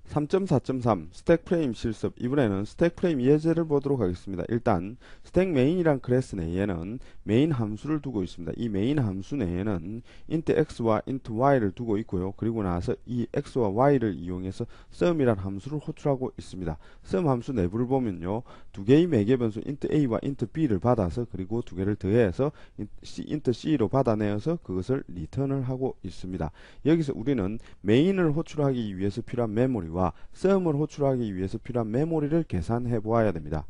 3.4.3 스택 프레임 실습. 이번에는 스택 프레임 예제를 보도록 하겠습니다. 일단 스택 메인이란 클래스 내에는 메인 함수를 두고 있습니다. 이 메인 함수 내에는 int x와 int y를 두고 있고요. 그리고 나서 이 x와 y를 이용해서 sum이란 함수를 호출하고 있습니다. sum 함수 내부를 보면요, 두 개의 매개 변수 int a와 int b를 받아서 그리고 두 개를 더해서 int c로 받아내어서 그것을 리턴을 하고 있습니다. 여기서 우리는 메인을 호출하기 위해서 필요한 메모리와 sum을 호출하기 위해서 필요한 메모리를 계산해 보아야 됩니다.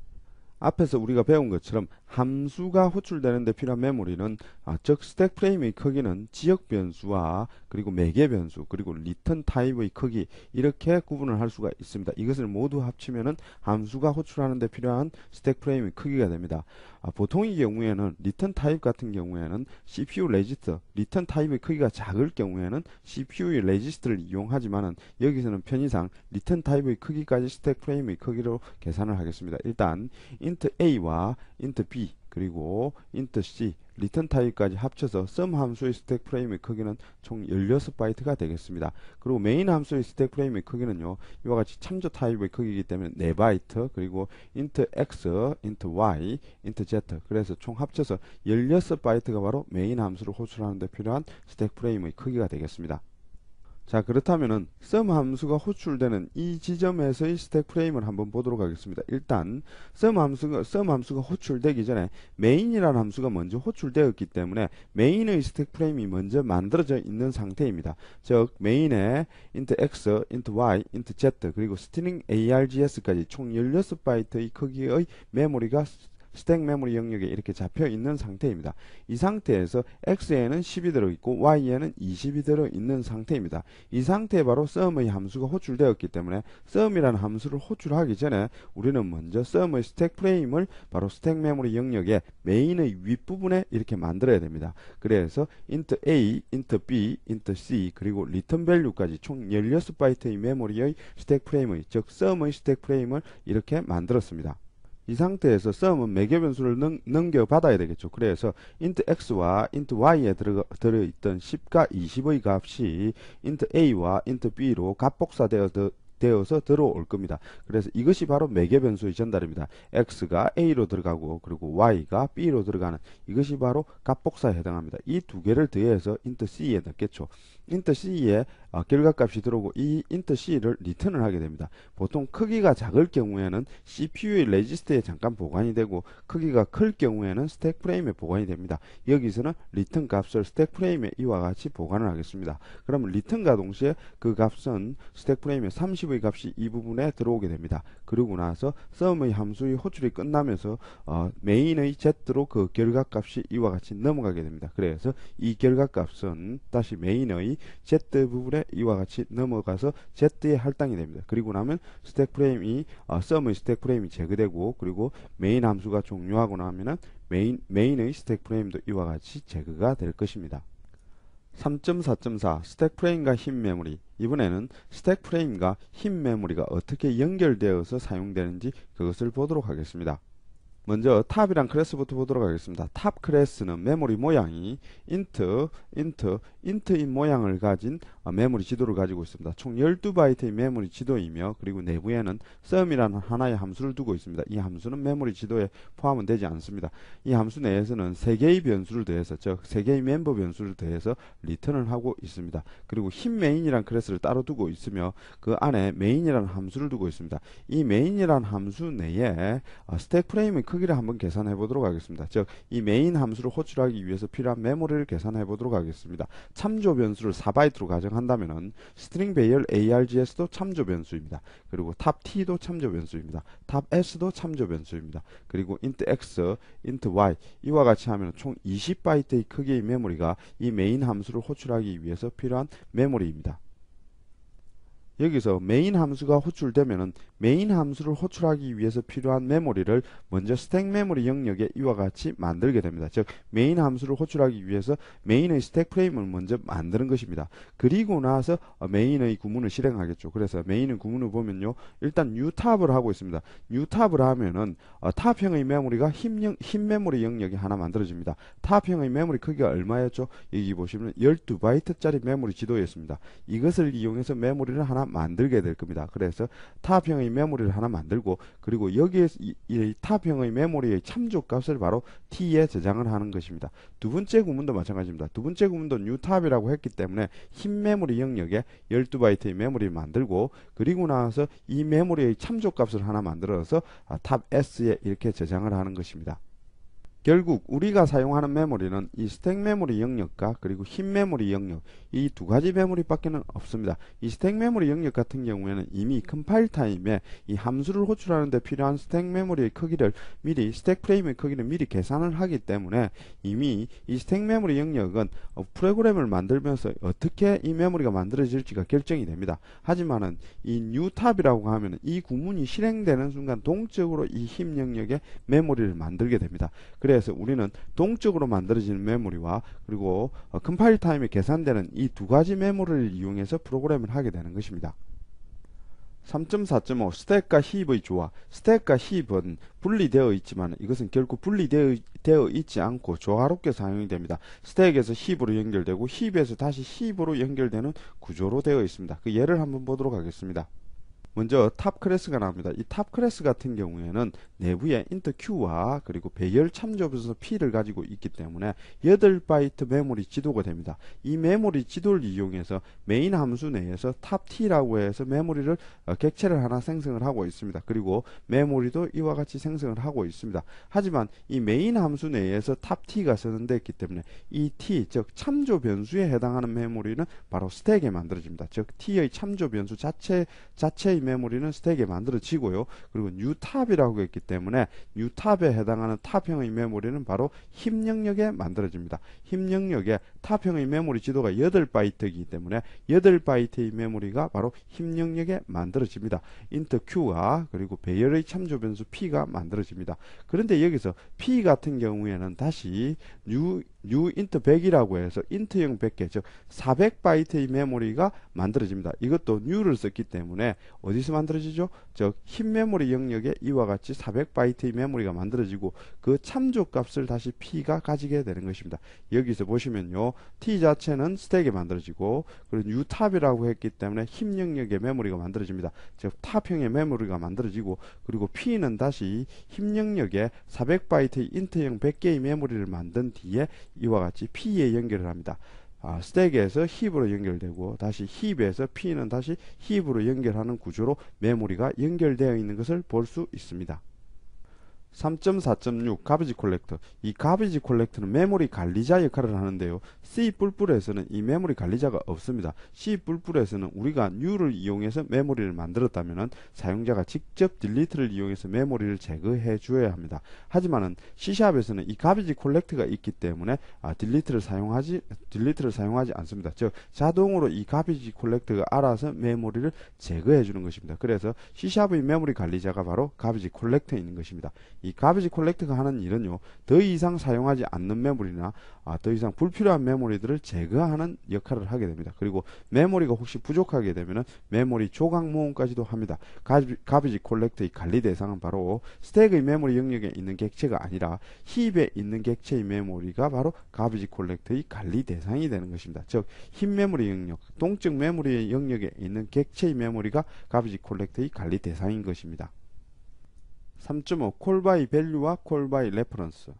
앞에서 우리가 배운 것처럼 함수가 호출되는 데 필요한 메모리는 즉 스택 프레임의 크기는 지역 변수와 그리고 매개 변수 그리고 리턴 타입의 크기, 이렇게 구분을 할 수가 있습니다. 이것을 모두 합치면은 함수가 호출하는 데 필요한 스택 프레임의 크기가 됩니다. 보통의 경우에는 리턴 타입 같은 경우에는 CPU 레지스터, 리턴 타입의 크기가 작을 경우에는 CPU의 레지스터를 이용하지만은 여기서는 편의상 리턴 타입의 크기까지 스택 프레임의 크기로 계산을 하겠습니다. 일단 int a와 int b 그리고 int c 리턴 타입까지 합쳐서 sum 함수의 스택 프레임의 크기는 총 16바이트가 되겠습니다. 그리고 메인 함수의 스택 프레임의 크기는요, 이와 같이 참조 타입의 크기이기 때문에 4바이트, 그리고 int x, int y, int z, 그래서 총 합쳐서 16바이트가 바로 메인 함수를 호출하는 데 필요한 스택 프레임의 크기가 되겠습니다. 자, 그렇다면은 sum 함수가 호출되는 이 지점에서의 스택 프레임을 한번 보도록 하겠습니다. 일단 sum 함수가 호출되기 전에 main이라는 함수가 먼저 호출되었기 때문에 main의 스택 프레임이 먼저 만들어져 있는 상태입니다. 즉 main에 int x, int y, int z 그리고 string args까지 총 16바이트의 크기의 메모리가 스택 메모리 영역에 이렇게 잡혀 있는 상태입니다. 이 상태에서 x에는 10이 들어있고 y에는 20이 들어있는 상태입니다. 이 상태에 바로 sum의 함수가 호출되었기 때문에 sum이라는 함수를 호출하기 전에 우리는 먼저 sum의 스택 프레임을 바로 스택 메모리 영역에 메인의 윗부분에 이렇게 만들어야 됩니다. 그래서 int a, int b, int c 그리고 return value까지 총 16바이트의 메모리의 스택 프레임의, 즉 sum의 스택 프레임을 이렇게 만들었습니다. 이 상태에서 sum은 매개 변수를 넘겨받아야 되겠죠. 그래서 int x와 int y에 들어있던 10과 20의 값이 int a와 int b로 값복사되어서 들어올 겁니다. 그래서 이것이 바로 매개 변수의 전달입니다. x가 a로 들어가고 그리고 y가 b로 들어가는 이것이 바로 값복사에 해당합니다. 이 두 개를 더해서 int c에 넣겠죠. int c에 결과값이 들어오고 이 int c를 리턴을 하게 됩니다. 보통 크기가 작을 경우에는 CPU의 레지스터에 잠깐 보관이 되고 크기가 클 경우에는 스택 프레임에 보관이 됩니다. 여기서는 리턴 값을 스택 프레임에 이와 같이 보관을 하겠습니다. 그러면 리턴과 동시에 그 값은 스택 프레임에 30의 값이 이 부분에 들어오게 됩니다. 그리고 나서 sum의 함수의 호출이 끝나면서 메인의 z로 그 결과값이 이와 같이 넘어가게 됩니다. 그래서 이 결과값은 다시 메인의 z 부분에 이와 같이 넘어가서 z에 할당이 됩니다. 그리고 나면 스택 프레임이 sum의 스택 프레임이 제거되고 그리고 메인 함수가 종료하고 나면은 메인의 스택 프레임도 이와 같이 제거가 될 것입니다. 3.4.4 스택 프레임과 흰 메모리. 이번에는 스택 프레임과 흰 메모리가 어떻게 연결되어서 사용되는지 그것을 보도록 하겠습니다. 먼저 탑이란 클래스부터 보도록 하겠습니다. 탑 클래스는 메모리 모양이 int인 모양을 가진 메모리 지도를 가지고 있습니다. 총 12바이트의 메모리 지도이며 그리고 내부에는 sum이라는 하나의 함수를 두고 있습니다. 이 함수는 메모리 지도에 포함은 되지 않습니다. 이 함수 내에서는 3개의 변수를 더해서, 즉 3개의 멤버 변수를 더해서 리턴을 하고 있습니다. 그리고 흰 메인이라는 클래스를 따로 두고 있으며 그 안에 메인이라는 함수를 두고 있습니다. 이 메인이라는 함수 내에 스택 프레임의 크기를 한번 계산해 보도록 하겠습니다. 즉 이 메인 함수를 호출하기 위해서 필요한 메모리를 계산해 보도록 하겠습니다. 참조 변수를 4바이트로 가정한다면은 스트링 배열 args도 참조 변수입니다. 그리고 탑 t도 참조 변수입니다. 탑 s도 참조 변수입니다. 그리고 int x, int y 이와 같이 하면 총 20바이트의 크기의 메모리가 이 메인 함수를 호출하기 위해서 필요한 메모리입니다. 여기서 메인 함수가 호출되면은 메인 함수를 호출하기 위해서 필요한 메모리를 먼저 스택 메모리 영역에 이와 같이 만들게 됩니다. 즉 메인 함수를 호출하기 위해서 메인의 스택 프레임을 먼저 만드는 것입니다. 그리고 나서 메인의 구문을 실행하겠죠. 그래서 메인의 구문을 보면요, 일단 new 탑을 하고 있습니다. new 탑을 하면은 탑형의 메모리가 흰 메모리 영역이 하나 만들어집니다. 탑형의 메모리 크기가 얼마였죠? 여기 보시면 12바이트짜리 메모리 지도였습니다. 이것을 이용해서 메모리를 하나 만들게 될 겁니다. 그래서 탑형의 메모리를 하나 만들고, 그리고 여기에 이 탑형의 메모리의 참조값을 바로 t에 저장을 하는 것입니다. 두 번째 구문도 마찬가지입니다. 두 번째 구문도 newtab이라고 했기 때문에 흰 메모리 영역에 12바이트의 메모리를 만들고, 그리고 나서 이 메모리의 참조값을 하나 만들어서 탑 S에 이렇게 저장을 하는 것입니다. 결국 우리가 사용하는 메모리는 이 스택 메모리 영역과 그리고 흰 메모리 영역, 이 두 가지 메모리밖에는 없습니다. 이 스택 메모리 영역 같은 경우에는 이미 컴파일 타임에 이 함수를 호출하는 데 필요한 스택 메모리의 크기를 미리, 스택 프레임의 크기를 미리 계산을 하기 때문에 이미 이 스택 메모리 영역은 프로그램을 만들면서 어떻게 이 메모리가 만들어질지가 결정이 됩니다. 하지만은 이 newtab이라고 하면 이 구문이 실행되는 순간 동적으로 이 흰 영역에 메모리를 만들게 됩니다. 그래서 우리는 동적으로 만들어지는 메모리와 그리고 컴파일 타임에 계산되는 이 두 가지 메모리를 이용해서 프로그램을 하게 되는 것입니다. 3.4.5 스택과 힙의 조화. 스택과 힙은 분리되어 있지만 이것은 결코 분리되어 있지 않고 조화롭게 사용이 됩니다. 스택에서 힙으로 연결되고 힙에서 다시 힙으로 연결되는 구조로 되어 있습니다. 그 예를 한번 보도록 하겠습니다. 먼저 탑 클래스가 나옵니다. 이 탑 클래스 같은 경우에는 내부에 int q와 그리고 배열 참조변수 p를 가지고 있기 때문에 8바이트 메모리 지도가 됩니다. 이 메모리 지도를 이용해서 메인 함수 내에서 탑 t라고 해서 메모리를 객체를 하나 생성을 하고 있습니다. 그리고 메모리도 이와 같이 생성을 하고 있습니다. 하지만 이 메인 함수 내에서 탑 t가 선언되어 있기 때문에 이 t, 즉 참조 변수에 해당하는 메모리는 바로 스택에 만들어집니다. 즉 t의 참조 변수 자체의 메모리는 스택에 만들어지고요. 그리고 newtab이라고 했기 때문에 newtab에 해당하는 탑형의 메모리는 바로 힙 영역에 만들어집니다. 힙 영역에 탑형의 메모리 지도가 8바이트이기 때문에 8바이트의 메모리가 바로 힙 영역에 만들어집니다. int q가 그리고 배열의 참조 변수 p가 만들어집니다. 그런데 여기서 p 같은 경우에는 다시 new int 100이라고 해서 int형 100개, 즉 400바이트의 메모리가 만들어집니다. 이것도 new를 썼기 때문에 어디서 만들어지죠? 즉 흰 메모리 영역에 이와 같이 400바이트의 메모리가 만들어지고 그 참조 값을 다시 p가 가지게 되는 것입니다. 여기서 보시면요, t 자체는 스택에 만들어지고 그리고 newtab이라고 했기 때문에 흰 영역에 메모리가 만들어집니다. 즉 탑형의 메모리가 만들어지고 그리고 p는 다시 흰 영역에 400바이트의 int형 100개의 메모리를 만든 뒤에 이와 같이 p에 연결을 합니다. 스택에서 힙으로 연결되고 다시 힙에서 p는 다시 힙으로 연결하는 구조로 메모리가 연결되어 있는 것을 볼 수 있습니다. 3.4.6 가비지 콜렉터. 이 가비지 콜렉터는 메모리 관리자 역할을 하는데요. C++에서는 이 메모리 관리자가 없습니다. C++에서는 우리가 new를 이용해서 메모리를 만들었다면 사용자가 직접 delete를 이용해서 메모리를 제거해 주어야 합니다. 하지만은 C샵에서는 이 가비지 콜렉터가 있기 때문에 delete를 사용하지 않습니다. 즉 자동으로 이 가비지 콜렉터가 알아서 메모리를 제거해 주는 것입니다. 그래서 C샵의 메모리 관리자가 바로 가비지 콜렉터에 있는 것입니다. 이 가비지 콜렉터가 하는 일은요, 더 이상 사용하지 않는 메모리나 더 이상 불필요한 메모리들을 제거하는 역할을 하게 됩니다. 그리고 메모리가 혹시 부족하게 되면 메모리 조각 모음까지도 합니다. 가비지 콜렉터의 관리 대상은 바로 스택의 메모리 영역에 있는 객체가 아니라 힙에 있는 객체의 메모리가 바로 가비지 콜렉터의 관리 대상이 되는 것입니다. 즉 힙 메모리 영역, 동적 메모리 영역에 있는 객체의 메모리가 가비지 콜렉터의 관리 대상인 것입니다. 3.5 콜 바이 밸류와 콜 바이 레퍼런스.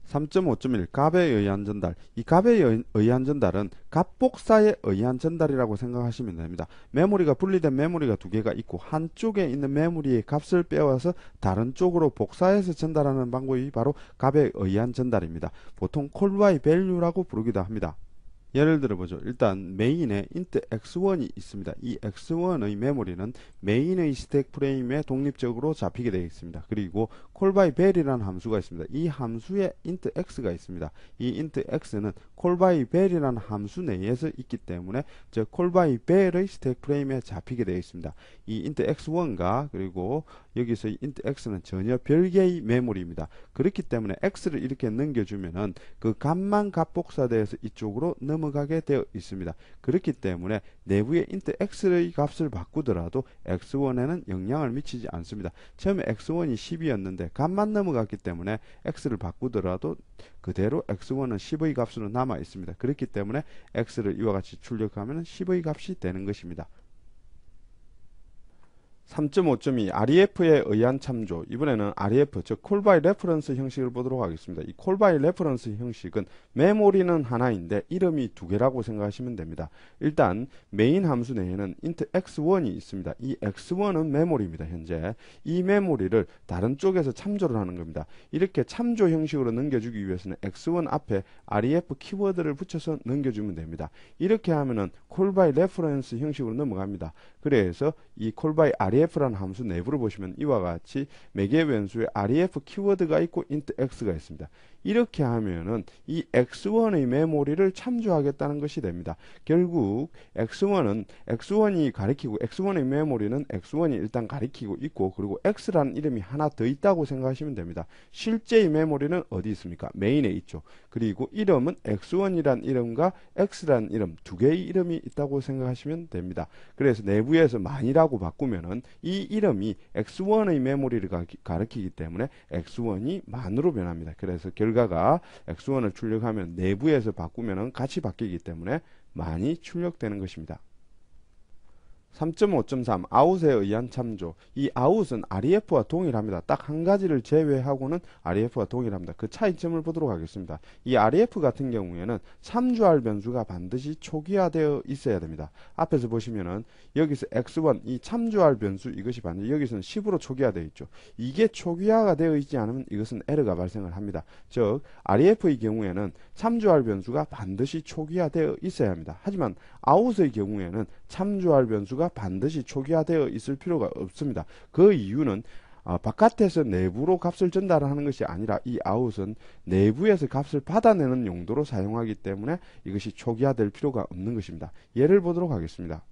3.5.1 값에 의한 전달. 이 값에 의한 전달은 값 복사에 의한 전달이라고 생각하시면 됩니다. 메모리가 분리된 메모리가 두 개가 있고 한쪽에 있는 메모리의 값을 빼와서 다른 쪽으로 복사해서 전달하는 방법이 바로 값에 의한 전달입니다. 보통 콜 바이 밸류라고 부르기도 합니다. 예를 들어보죠. 일단 메인에 int x1이 있습니다. 이 x1의 메모리는 메인의 스택 프레임에 독립적으로 잡히게 되어 있습니다. 그리고 callbyval이라는 함수가 있습니다. 이 함수에 int x가 있습니다. 이 int x는 callbyval이라는 함수 내에서 있기 때문에 즉 callbyval의 스택 프레임에 잡히게 되어 있습니다. 이 int x1과 그리고 여기서 이 int x는 전혀 별개의 메모리입니다. 그렇기 때문에 x를 이렇게 넘겨주면은 그 값만 값 복사되어서 이쪽으로 넘어 넘어가게 되어 있습니다. 그렇기 때문에 내부의 int x의 값을 바꾸더라도 x1에는 영향을 미치지 않습니다. 처음에 x1이 10이었는데 값만 넘어갔기 때문에 x를 바꾸더라도 그대로 x1은 10의 값으로 남아 있습니다. 그렇기 때문에 x를 이와 같이 출력하면 10의 값이 되는 것입니다. 3.5.2 REF에 의한 참조. 이번에는 REF, 즉 콜 바이 레퍼런스 형식을 보도록 하겠습니다. 이 콜 바이 레퍼런스 형식은 메모리는 하나인데 이름이 두 개라고 생각하시면 됩니다. 일단 메인 함수 내에는 int x1이 있습니다. 이 x1은 메모리입니다. 현재 이 메모리를 다른 쪽에서 참조를 하는 겁니다. 이렇게 참조 형식으로 넘겨주기 위해서는 x1 앞에 REF 키워드를 붙여서 넘겨주면 됩니다. 이렇게 하면은 콜 바이 레퍼런스 형식으로 넘어갑니다. 그래서 이 콜 바이 REF라는 함수 내부를 보시면 이와 같이 매개 변수에 REF 키워드가 있고 int x가 있습니다. 이렇게 하면은 이 x1의 메모리를 참조하겠다는 것이 됩니다. 결국 x1이 가리키고 x1의 메모리는 x1이 일단 가리키고 있고 그리고 x라는 이름이 하나 더 있다고 생각하시면 됩니다. 실제의 메모리는 어디 있습니까? 메인에 있죠. 그리고 이름은 x1이란 이름과 x라는 이름 두 개의 이름이 있다고 생각하시면 됩니다. 그래서 내부에서 만이라고 바꾸면은 이 이름이 x1의 메모리를 가리키기 때문에 x1이 만으로 변합니다. 그래서 결과가 x1을 출력하면 내부에서 바꾸면 같이 바뀌기 때문에 만이 출력되는 것입니다. 3.5.3 아웃에 의한 참조. 이 아웃은 REF와 동일합니다. 딱 한 가지를 제외하고는 REF와 동일합니다. 그 차이점을 보도록 하겠습니다. 이 REF 같은 경우에는 참조할 변수가 반드시 초기화되어 있어야 됩니다. 앞에서 보시면은 여기서 x1 이 참조할 변수 이것이 반드시 여기서는 10으로 초기화되어 있죠. 이게 초기화가 되어 있지 않으면 이것은 에러가 발생을 합니다. 즉 REF의 경우에는 참조할 변수가 반드시 초기화되어 있어야 합니다. 하지만 아웃의 경우에는 참조할 변수가 반드시 초기화되어 있을 필요가 없습니다. 그 이유는 바깥에서 내부로 값을 전달하는 것이 아니라 이 아웃은 내부에서 값을 받아내는 용도로 사용하기 때문에 이것이 초기화될 필요가 없는 것입니다. 예를 보도록 하겠습니다.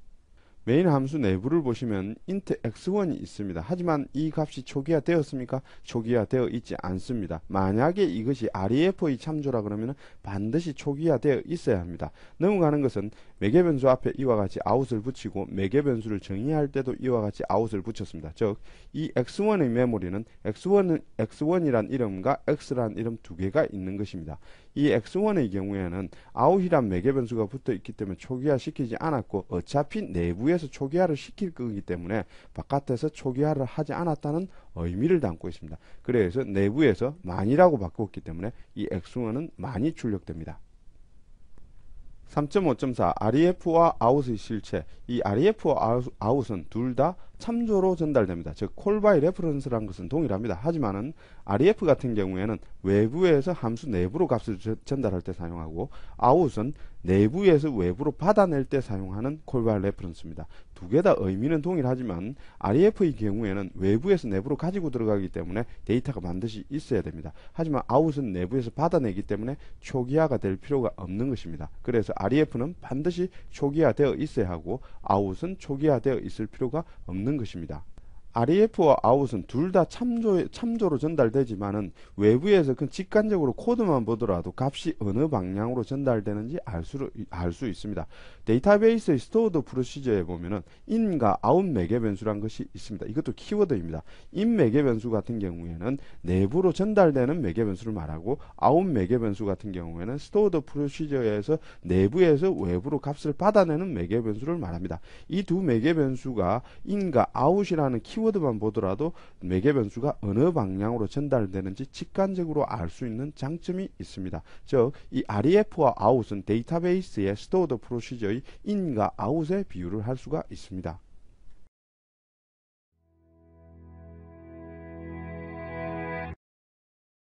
메인 함수 내부를 보시면 int x1이 있습니다. 하지만 이 값이 초기화되었습니까? 초기화되어 있지 않습니다. 만약에 이것이 REF의 참조라 그러면 반드시 초기화되어 있어야 합니다. 넘어가는 것은 매개 변수 앞에 이와 같이 아웃을 붙이고 매개 변수를 정의할 때도 이와 같이 아웃을 붙였습니다. 즉 이 x1의 메모리는 x1이란 이름과 x란 이름 두 개가 있는 것입니다. 이 x1의 경우에는 아웃이란 매개 변수가 붙어 있기 때문에 초기화 시키지 않았고 어차피 내부에서 초기화를 시킬 거기 때문에 바깥에서 초기화를 하지 않았다는 의미를 담고 있습니다. 그래서 내부에서 만이라고 바꾸었기 때문에 이 x1은 만이 출력됩니다. 3.5.4 REF와 아웃의 실체. 이 REF와 아웃은 둘 다 참조로 전달됩니다. 즉 콜 바이 레퍼런스라는 것은 동일합니다. 하지만은 REF 같은 경우에는 외부에서 함수 내부로 값을 전달할 때 사용하고 아웃은 내부에서 외부로 받아낼 때 사용하는 콜 바이 레퍼런스입니다. 두 개 다 의미는 동일하지만 REF의 경우에는 외부에서 내부로 가지고 들어가기 때문에 데이터가 반드시 있어야 됩니다. 하지만 아웃은 내부에서 받아내기 때문에 초기화가 될 필요가 없는 것입니다. 그래서 REF는 반드시 초기화되어 있어야 하고 아웃은 초기화되어 있을 필요가 없는 것입니다. REF와 아웃은 둘 다 참조로 전달되지만은 외부에서 그 직관적으로 코드만 보더라도 값이 어느 방향으로 전달되는지 알 수 있습니다. 데이터베이스의 스토어드 프로시저에 보면은 in과 out 매개 변수란 것이 있습니다. 이것도 키워드입니다. in 매개 변수 같은 경우에는 내부로 전달되는 매개 변수를 말하고 out 매개 변수 같은 경우에는 스토어드 프로시저에서 내부에서 외부로 값을 받아내는 매개 변수를 말합니다. 이 두 매개 변수가 in과 out이라는 키워드만 보더라도 매개 변수가 어느 방향으로 전달되는지 직관적으로 알 수 있는 장점이 있습니다. 즉, 이 REF와 out은 데이터베이스의 스토어드 프로시저의 in과 out에 비유를 할 수가 있습니다.